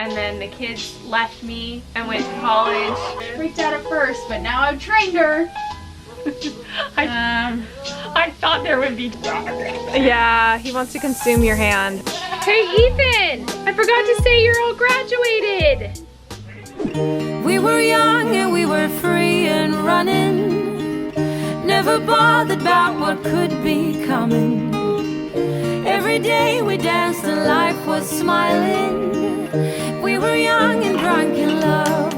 and then the kids left me and went to college. Freaked out at first, but now I've trained her. I thought there would be. Yeah, he wants to consume your hand. Hey Ethan, I forgot to say you're all graduated. We were young and we were free and running, never bothered about what could be coming. Every day we danced and life was smiling. We were young and drunk in love.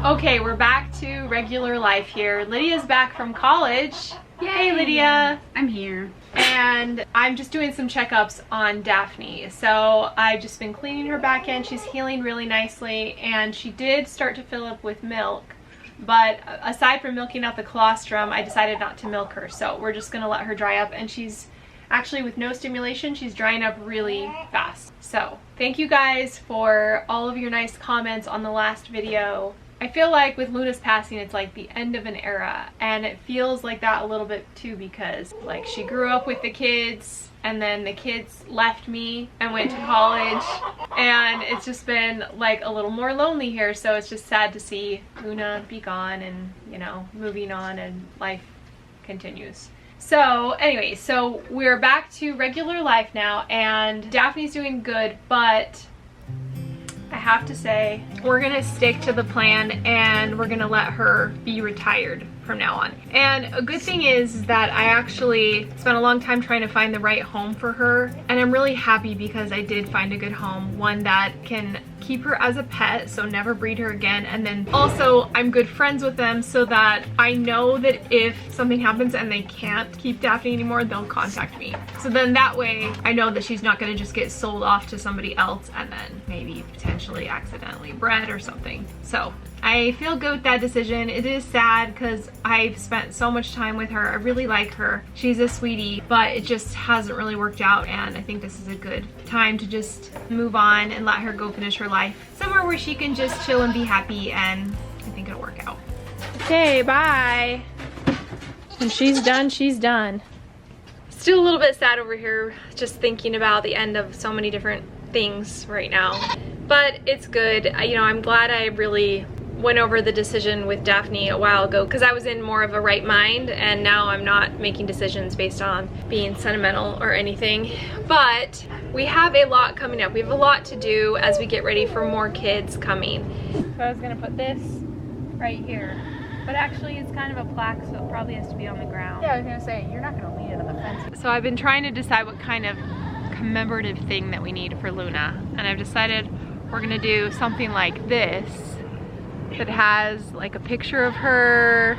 Okay, we're back to regular life here. Lydia's back from college. Yay. Hey Lydia. I'm here. And I'm just doing some checkups on Daphne. So I've just been cleaning her back end. She's healing really nicely, and she did start to fill up with milk. But aside from milking out the colostrum, I decided not to milk her. So we're just gonna let her dry up, and she's actually, with no stimulation, she's drying up really fast. So thank you guys for all of your nice comments on the last video. I feel like with Luna's passing, it's like the end of an era, and it feels like that a little bit too, because like she grew up with the kids, and then the kids left me and went to college, and it's just been like a little more lonely here. So it's just sad to see Luna be gone and, you know, moving on, and life continues. So anyway, so we're back to regular life now, and Daphne's doing good, but I have to say, we're gonna stick to the plan and we're gonna let her be retired from now on. And a good thing is that I actually spent a long time trying to find the right home for her, and I'm really happy because I did find a good home, one that can keep her as a pet, so never breed her again. And then also I'm good friends with them, so that I know that if something happens and they can't keep Daphne anymore, they'll contact me. So then that way I know that she's not gonna just get sold off to somebody else and then maybe potentially accidentally bred or something. So I feel good with that decision. It is sad because I've spent so much time with her. I really like her. She's a sweetie, but it just hasn't really worked out, and I think this is a good time to just move on and let her go finish her life somewhere where she can just chill and be happy, and I think it'll work out. Okay, bye. When she's done, she's done. Still a little bit sad over here, just thinking about the end of so many different things right now. But it's good. You know, I'm glad I really went over the decision with Daphne a while ago, because I was in more of a right mind, and now I'm not making decisions based on being sentimental or anything. But we have a lot coming up. We have a lot to do as we get ready for more kids coming. So I was gonna put this right here, but actually it's kind of a plaque, so it probably has to be on the ground. Yeah, I was gonna say, you're not gonna lean it on the fence. So I've been trying to decide what kind of commemorative thing that we need for Luna, and I've decided we're gonna do something like this that has like a picture of her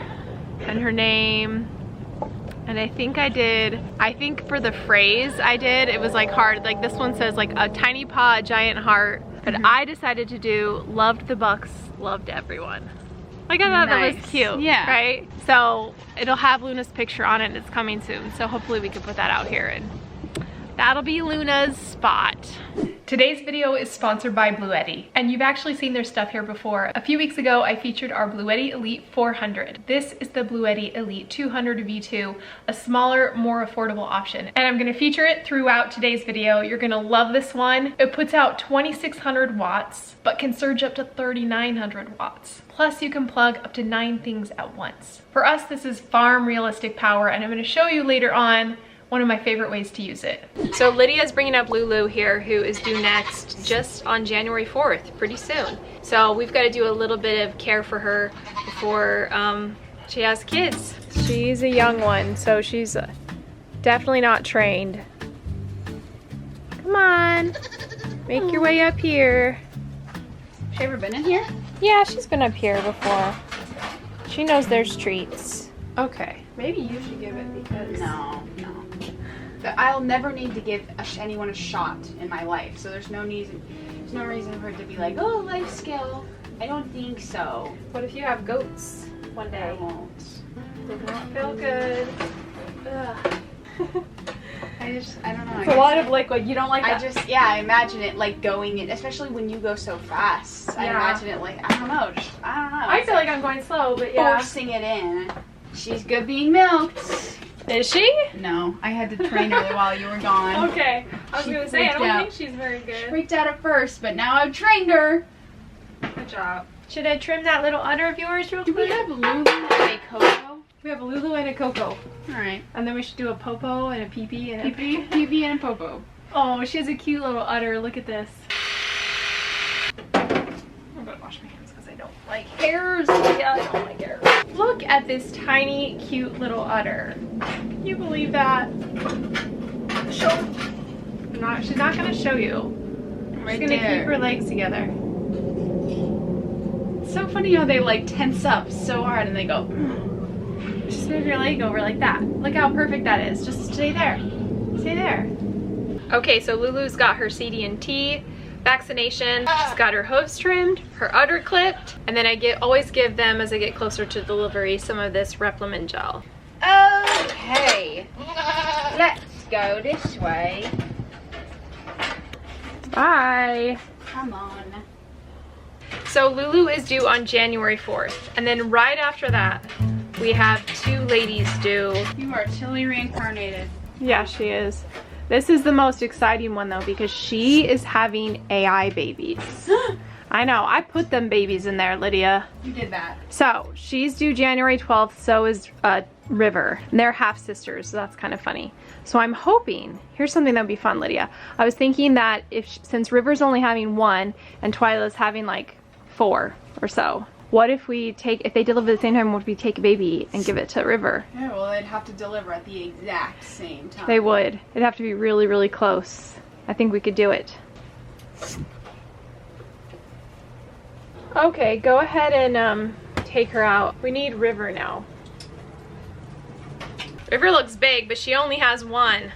and her name. And I think for the phrase it was like hard. Like this one says like a tiny paw, a giant heart. But I decided to do loved the Bucks, loved everyone. Like I thought that was cute, yeah. Right? So it'll have Luna's picture on it, and it's coming soon. So hopefully we can put that out here, and that'll be Luna's spot. Today's video is sponsored by Bluetti, and you've actually seen their stuff here before. A few weeks ago, I featured our Bluetti Elite 400. This is the Bluetti Elite 200 V2, a smaller, more affordable option. And I'm gonna feature it throughout today's video. You're gonna love this one. It puts out 2,600 watts, but can surge up to 3,900 watts. Plus, you can plug up to 9 things at once. For us, this is farm realistic power, and I'm gonna show you later on one of my favorite ways to use it. So Lydia's bringing up Lulu here, who is due next just on January 4th, pretty soon. So we've got to do a little bit of care for her before she has kids. She's a young one, so she's definitely not trained. Come on, make your way up here. Has she ever been in here? Yeah, she's been up here before. She knows there's treats. Okay, maybe you should give it because... No. I'll never need to give anyone a shot in my life, so there's no reason for it to be like, oh, life skill. I don't think so. What if you have goats one I day? won't. Does not feel good. Ugh. I don't know. It's a lot of liquid. You don't like that? I imagine it like going in, especially when you go so fast. I Yeah. imagine it like, I don't know. I feel like I'm going slow, but yeah. Forcing it in. She's good being milked. Is she? No, I had to train her while you were gone. Okay. I was She going to say, I freaked don't out. think she's very She good. freaked out at first, but now I've trained her. Good job. Should I trim that little udder of yours real Do quick? we have Lulu and a Coco? We have a Lulu and a Coco. Alright. And then we should do a Popo and a Pee-Pee and a... Pee-Pee and a Popo. Oh, she has a cute little udder. Look at this. I'm gonna wash my hands because I don't like hairs. Yeah, I don't like hairs. Look at this tiny, cute little udder. Can you believe that? She's not gonna show you. Right She's gonna there. keep her legs together. It's so funny how they like tense up so hard and they go. Just move your leg over like that. Look how perfect that is. Just stay there. Stay there. Okay, so Lulu's got her CD&T vaccination. She's got her hooves trimmed, her udder clipped, and then I always give them, as I get closer to delivery, some of this Replimon gel. Okay. Let's go this way. Bye. Come on. So Lulu is due on January 4th, and then right after that, we have 2 ladies due. You are Tilly reincarnated. Yeah, she is. This is the most exciting one though, because she is having AI babies. I know, I put them babies in there, Lydia. You did that. So she's due January 12th, so is River. And they're half sisters, so that's kind of funny. So I'm hoping, here's something that would be fun, Lydia. I was thinking that since River's only having 1 and Twyla's having like 4 or so, what if if they deliver at the same time, would we take a baby and give it to River? Yeah, well, they'd have to deliver at the exact same time. They would. It'd have to be really, really close. I think we could do it. Okay, go ahead and take her out. We need River now. River looks big, but she only has 1.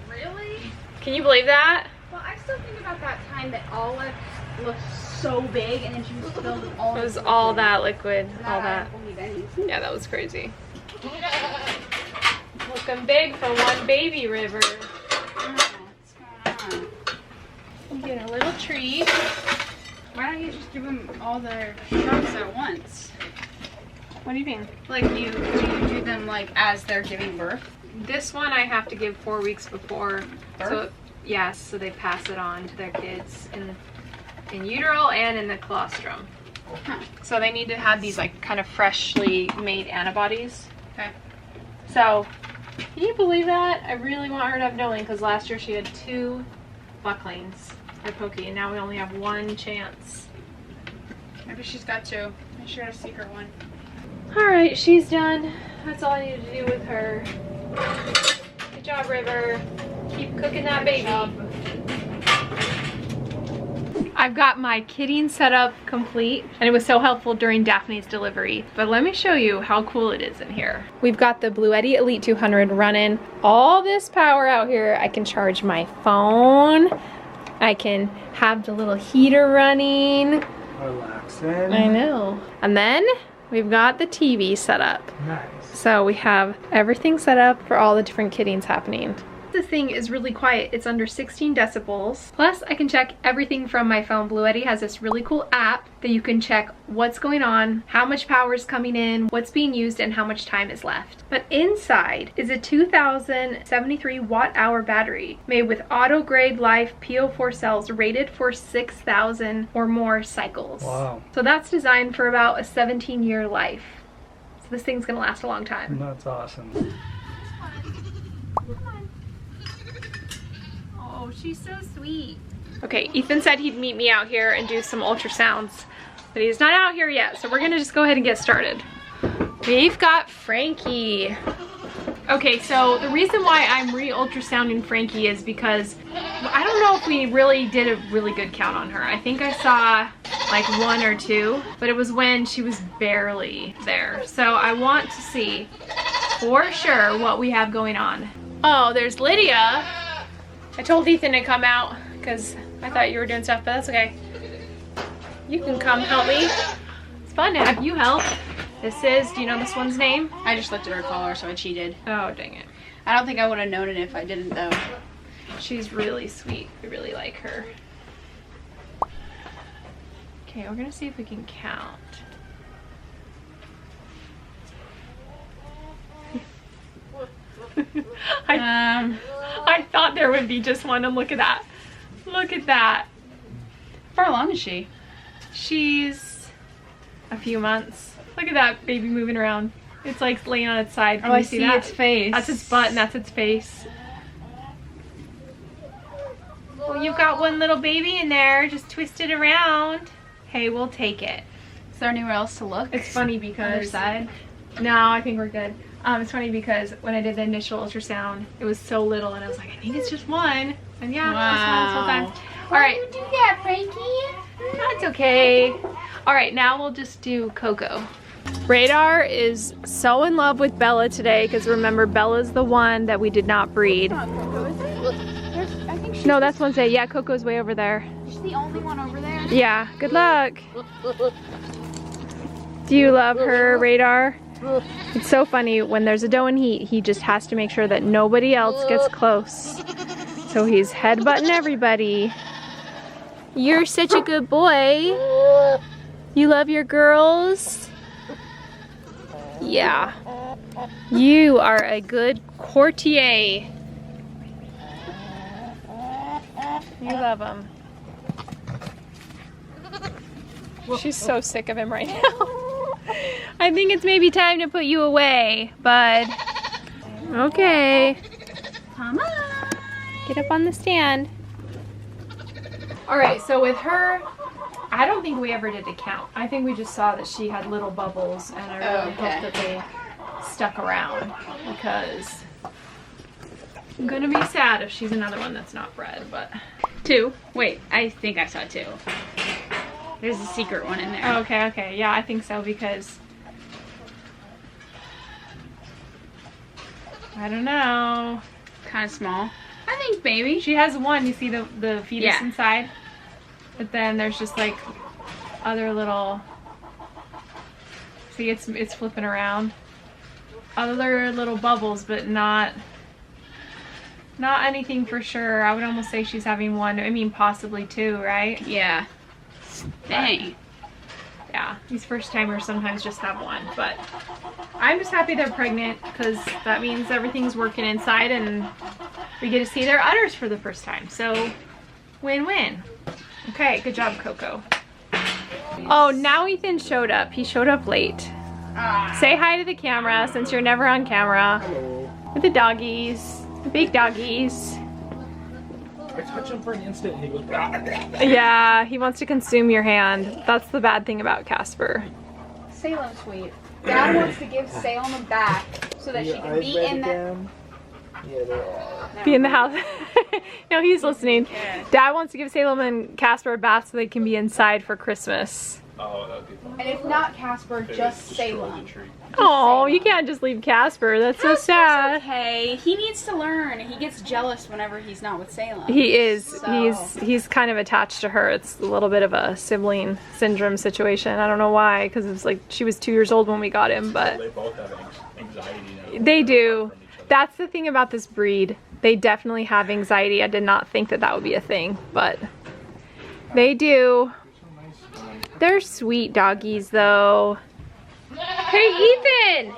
Really? Can you believe that? Well, I still think about that time that Olive looked so big and then she was filled with all It was all that liquid, all I that. don't believe any. Yeah, that was crazy. Looking big for 1 baby, River. What's going on? You get a little treat. Why don't you just give them all their shots at once? What do you mean? Like do you do them like as they're giving birth? This one I have to give 4 weeks before. Birth? So yes, so they pass it on to their kids in utero and in the colostrum. Huh. So they need to have these like kind of freshly made antibodies. Okay. So, can you believe that? I really want her to have knowing because last year she had 2 bucklings at Pokey and now we only have 1 chance. Maybe she's got 2. Make sure to secret one. Alright, she's done. That's all I need to do with her. Good job, River. Keep cooking that baby. I've got my kidding setup complete and it was so helpful during Daphne's delivery. But let me show you how cool it is in here. We've got the Bluetti Elite 200 running. All this power out here. I can charge my phone. I can have the little heater running. Relaxing. I know. And then we've got the TV set up. Nice. So we have everything set up for all the different kiddings happening. This thing is really quiet. It's under 16 decibels. Plus, I can check everything from my phone. Bluetti has this really cool app that you can check what's going on, how much power is coming in, what's being used, and how much time is left. But inside is a 2073 watt-hour battery made with auto-grade life PO4 cells rated for 6,000 or more cycles. Wow. So that's designed for about a 17-year life. So this thing's gonna last a long time. That's awesome. Oh, she's so sweet. Okay, Ethan said he'd meet me out here and do some ultrasounds, but he's not out here yet, so we're gonna just go ahead and get started. We've got Frankie. Okay, so the reason why I'm re-ultrasounding Frankie is because I don't know if we really did a really good count on her. I think I saw like 1 or 2, but it was when she was barely there. So I want to see for sure what we have going on. Oh, there's Lydia. I told Ethan to come out because I thought you were doing stuff, but that's okay. You can come help me. It's fun to have you help. This is, do you know this one's name? I just looked at her collar, so I cheated. Oh, dang it. I don't think I would have known it if I didn't, though. She's really sweet. I really like her. Okay, we're gonna see if we can count. I thought there would be just one, and look at that. Look at that. How far along is she? She's a few months. Look at that baby moving around. It's like laying on its side. Can I you see that? its face. That's its butt and that's its face. Well, you've got one little baby in there, just twist it around. Hey, we'll take it. Is there anywhere else to look? It's funny because... Other side? No, I think we're good. It's funny because when I did the initial ultrasound, it was so little, and I was like, I think it's just one. And yeah, wow. Just one this whole time. All right. Why do you do that, Frankie? That's okay. All right, now we'll just do Coco. Radar is so in love with Bella today because remember, Bella's the one that we did not breed. Not Coco, is it? I think she's No, that's one's yeah, Coco's way over there. She's the only one over there. Yeah, good luck. Do you love her, Radar? It's so funny, when there's a doe in heat, he just has to make sure that nobody else gets close. So he's headbutting everybody. You're such a good boy. You love your girls? Yeah. You are a good courtier. You love him. She's so sick of him right now. I think it's maybe time to put you away, bud. Okay. Come on. Get up on the stand. All right, so with her, I don't think we ever did a count. I think we just saw that she had little bubbles, and I really hope that they stuck around because I'm gonna be sad if she's another one that's not bred, but. 2. Wait, I think I saw 2. There's a secret one in there. Oh, okay, yeah, I think so because I don't know. Kind of small. I think maybe. She has one. You see the fetus inside, but then there's just like other little. See, it's flipping around. Other little bubbles, but not anything for sure. I would almost say she's having one. I mean, possibly 2, right? Yeah. Dang. Yeah, these first timers sometimes just have one, but I'm just happy they're pregnant because that means everything's working inside and we get to see their udders for the first time. So, win-win. Okay, good job, Coco. Oh, now Ethan showed up. He showed up late. Say hi to the camera since you're never on camera. Hello. With the doggies, the big doggies. I touch him for an instant and he goes, blah, blah, blah. Yeah, he wants to consume your hand. That's the bad thing about Casper. Salem's sweet. Dad wants to give Salem a bath so that she can be in the... Yeah, they are. Be in the house. No, he's listening. Dad wants to give Salem and Casper a bath so they can be inside for Christmas. Oh, that would be fun. And if not Casper, They just destroy Salem. the tree. Oh, you can't just leave Casper. That's so sad. Okay, he needs to learn. He gets jealous whenever he's not with Salem. He is. So. He's kind of attached to her. It's a little bit of a sibling syndrome situation. I don't know why, because it's like she was 2 years old when we got him, but They both have anxiety now. they do. That's the thing about this breed. They definitely have anxiety. I did not think that that would be a thing, but they do. They're sweet doggies, though. Hey, Ethan!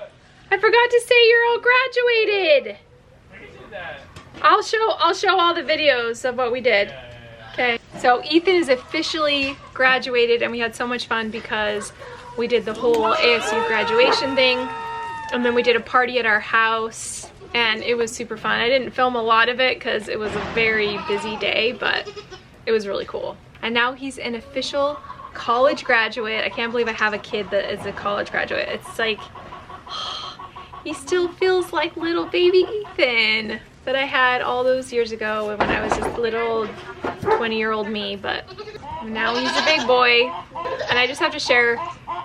I forgot to say you're all graduated. I'll show all the videos of what we did. Okay. So Ethan is officially graduated, and we had so much fun because we did the whole ASU graduation thing, and then we did a party at our house, and it was super fun. I didn't film a lot of it because it was a very busy day, but it was really cool. And now he's an official college graduate. I can't believe I have a kid that is a college graduate. It's like, he still feels like little baby Ethan that I had all those years ago when I was just little 20-year-old me, but now he's a big boy. And I just have to share,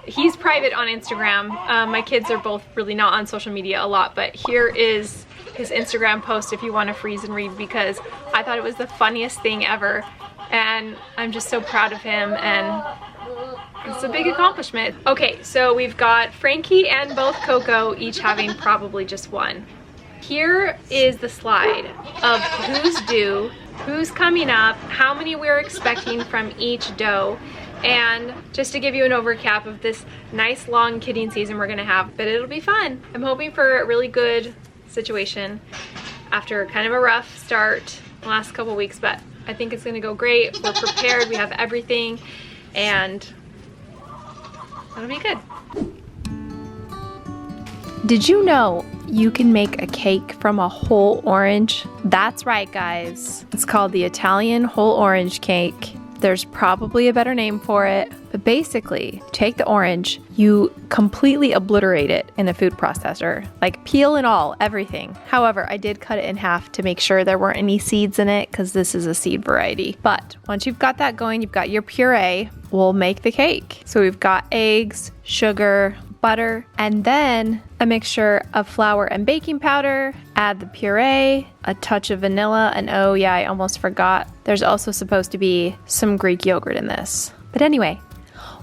he's private on Instagram. My kids are both really not on social media a lot, but here is his Instagram post if you want to freeze and read, because I thought it was the funniest thing ever. And I'm just so proud of him, and It's a big accomplishment. Okay, so we've got Frankie and both Coco each having probably just one. Here is the slide of who's due, who's coming up, how many we're expecting from each doe, and just to give you an overcap of this nice long kidding season we're gonna have, but it'll be fun. I'm hoping for a really good situation after kind of a rough start the last couple weeks, but I think it's gonna go great. We're prepared, we have everything, and it'll be good. Did you know you can make a cake from a whole orange? That's right, guys. It's called the Italian whole orange cake. There's probably a better name for it, but basically, take the orange, you completely obliterate it in a food processor, like peel and all, everything. However, I did cut it in half to make sure there weren't any seeds in it because this is a seed variety. But once you've got that going, you've got your puree, we'll make the cake. So we've got eggs, sugar, butter, and then a mixture of flour and baking powder. Add the puree, a touch of vanilla, and oh yeah, I almost forgot, there's also supposed to be some Greek yogurt in this. But anyway,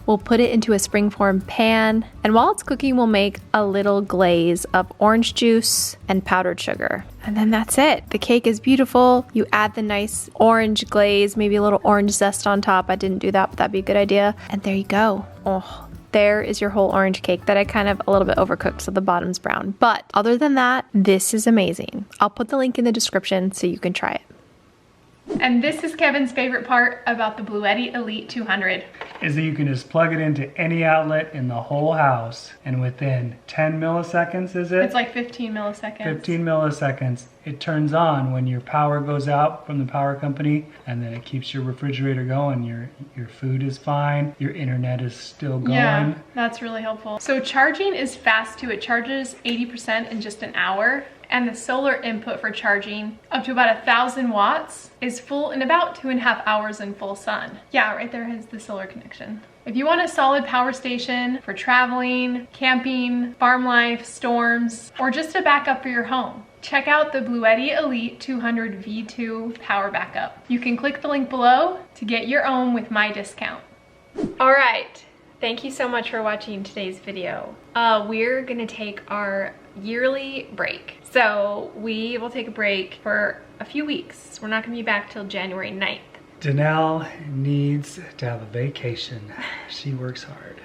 we'll put it into a springform pan, and while it's cooking, we'll make a little glaze of orange juice and powdered sugar. And then that's it. The cake is beautiful. You add the nice orange glaze, maybe a little orange zest on top. I didn't do that, but that'd be a good idea. And there you go. Oh, there is your whole orange cake that I kind of a little bit overcooked so the bottom's brown. But other than that, this is amazing. I'll put the link in the description so you can try it. And this is Kevin's favorite part about the Bluetti Elite 200. Is that you can just plug it into any outlet in the whole house, and within 10 milliseconds, is it? It's like 15 milliseconds. 15 milliseconds. It turns on when your power goes out from the power company, and then it keeps your refrigerator going. Your food is fine. Your internet is still going. Yeah, that's really helpful. So charging is fast too. It charges 80% in just an hour. And the solar input for charging up to about 1,000 watts is full in about 2.5 hours in full sun. Yeah, right there is the solar connection. If you want a solid power station for traveling, camping, farm life, storms, or just a backup for your home, check out the Bluetti Elite 200 V2 power backup. You can click the link below to get your own with my discount. All right, thank you so much for watching today's video. We're gonna take our yearly break. So we will take a break for a few weeks. We're not gonna be back till January 9th. DaNelle needs to have a vacation. She works hard.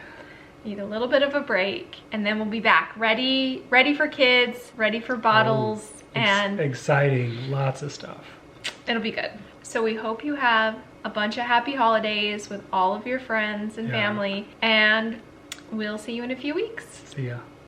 Need a little bit of a break, and then we'll be back ready for kids, ready for bottles, and exciting, lots of stuff. It'll be good. So we hope you have a bunch of happy holidays with all of your friends and family, and we'll see you in a few weeks. See ya.